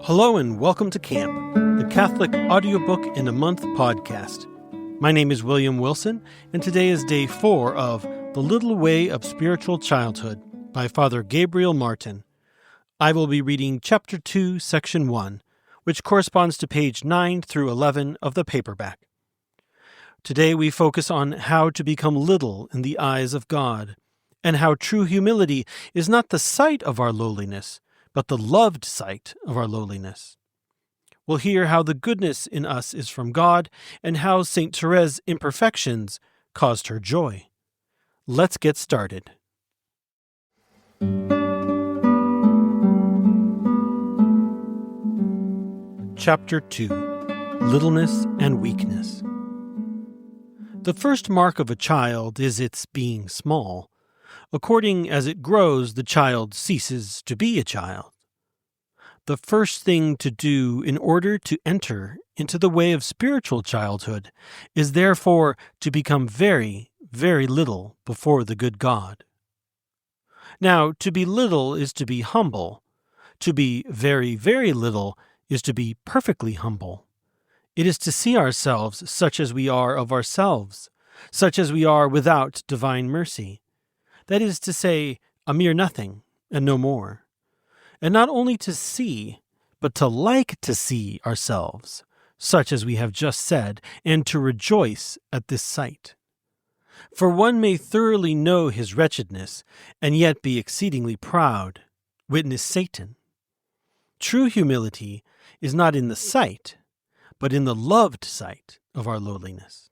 Hello and welcome to Camp, the Catholic Audiobook in a Month podcast. My name is William Wilson, and today is day 4 of The Little Way of Spiritual Childhood by Father Gabriel Martin. I will be reading Chapter 2, Section 1, which corresponds to page 9 through 11 of the paperback. Today we focus on how to become little in the eyes of God, and how true humility is not the sight of our lowliness, but the loved sight of our lowliness. We'll hear how the goodness in us is from God, and how St. Therese's imperfections caused her joy. Let's get started. Chapter 2. Littleness and Weakness. The first mark of a child is its being small. According as it grows, the child ceases to be a child. The first thing to do in order to enter into the way of spiritual childhood is therefore to become very, very little before the good God. Now, to be little is to be humble. To be very, very little is to be perfectly humble. It is to see ourselves such as we are of ourselves, such as we are without divine mercy. That is to say, a mere nothing, and no more. And not only to see, but to like to see ourselves, such as we have just said, and to rejoice at this sight. For one may thoroughly know his wretchedness, and yet be exceedingly proud. Witness Satan. True humility is not in the sight, but in the loved sight of our lowliness.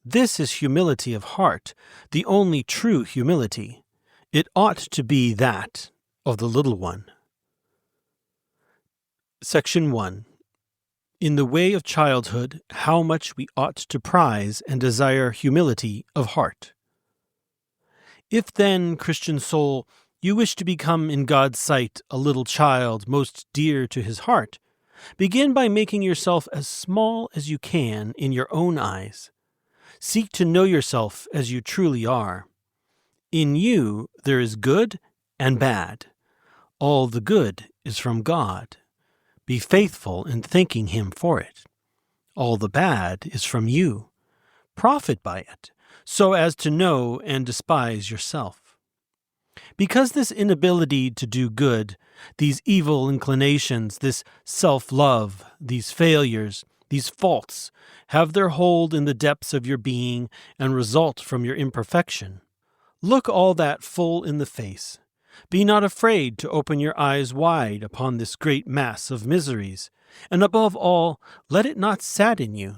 This is humility of heart, the only true humility. It ought to be that of the little one. Section 1. In the way of childhood, how much we ought to prize and desire humility of heart. If then, Christian soul, you wish to become in God's sight a little child most dear to his heart, begin by making yourself as small as you can in your own eyes. Seek to know yourself as you truly are. In you there is good and bad. All the good is from God. Be faithful in thanking Him for it. All the bad is from you. Profit by it, so as to know and despise yourself. Because this inability to do good, these evil inclinations, this self-love, these failures, these faults have their hold in the depths of your being and result from your imperfection. Look all that full in the face. Be not afraid to open your eyes wide upon this great mass of miseries, and above all, let it not sadden you,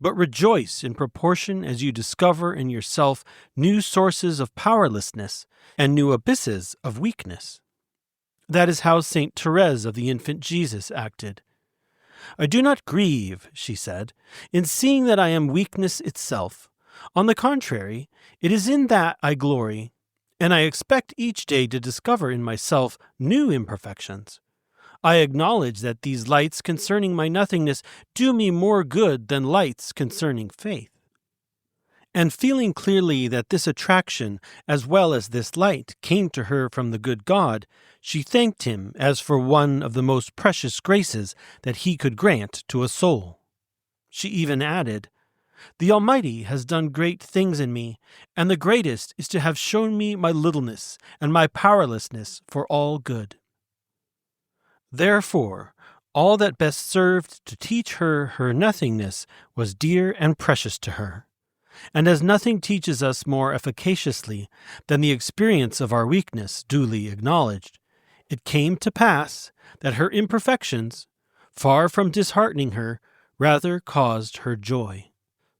but rejoice in proportion as you discover in yourself new sources of powerlessness and new abysses of weakness. That is how St. Therese of the infant Jesus acted. I do not grieve, she said, in seeing that I am weakness itself. On the contrary, it is in that I glory, and I expect each day to discover in myself new imperfections. I acknowledge that these lights concerning my nothingness do me more good than lights concerning faith. And feeling clearly that this attraction, as well as this light, came to her from the good God, she thanked Him as for one of the most precious graces that He could grant to a soul. She even added, "The Almighty has done great things in me, and the greatest is to have shown me my littleness and my powerlessness for all good." Therefore, all that best served to teach her her nothingness was dear and precious to her. And as nothing teaches us more efficaciously than the experience of our weakness duly acknowledged, it came to pass that her imperfections, far from disheartening her, rather caused her joy,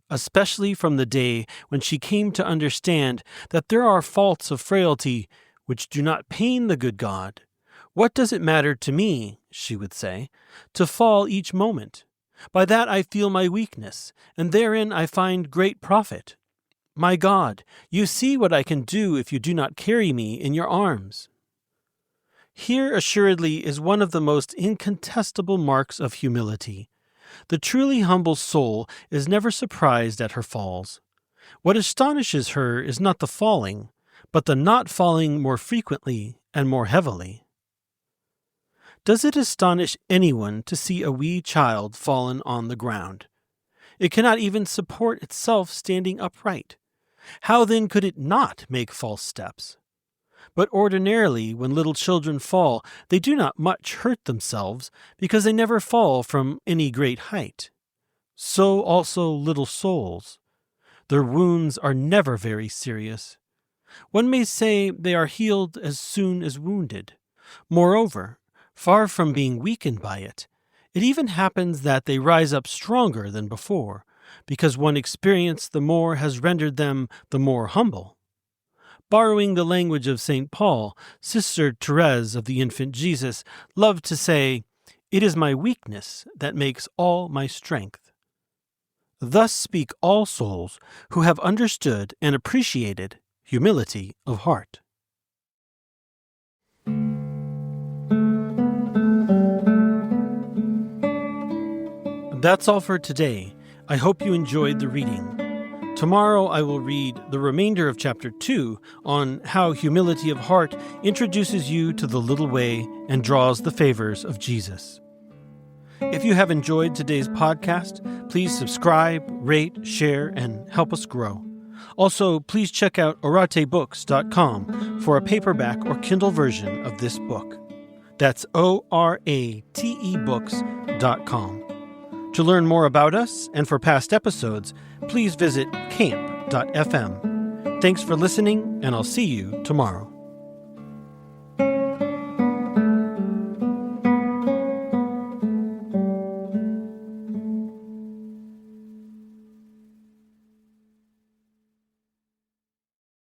especially from the day when she came to understand that there are faults of frailty which do not pain the good God. What does it matter to me, she would say, to fall each moment? By that I feel my weakness, and therein I find great profit. My God, you see what I can do if you do not carry me in your arms. Here assuredly is one of the most incontestable marks of humility. The truly humble soul is never surprised at her falls. What astonishes her is not the falling, but the not falling more frequently and more heavily. Does it astonish anyone to see a wee child fallen on the ground? It cannot even support itself standing upright. How then could it not make false steps? But ordinarily, when little children fall, they do not much hurt themselves, because they never fall from any great height. So also little souls. Their wounds are never very serious. One may say they are healed as soon as wounded. Moreover, far from being weakened by it, it even happens that they rise up stronger than before, because one experience the more has rendered them the more humble. Borrowing the language of St. Paul, Sister Therese of the Infant Jesus loved to say, "It is my weakness that makes all my strength." Thus speak all souls who have understood and appreciated humility of heart. That's all for today. I hope you enjoyed the reading. Tomorrow I will read the remainder of Chapter 2 on how humility of heart introduces you to the little way and draws the favors of Jesus. If you have enjoyed today's podcast, please subscribe, rate, share, and help us grow. Also, please check out oratebooks.com for a paperback or Kindle version of this book. That's oratebooks.com. To learn more about us and for past episodes, please visit camp.fm. Thanks for listening, and I'll see you tomorrow.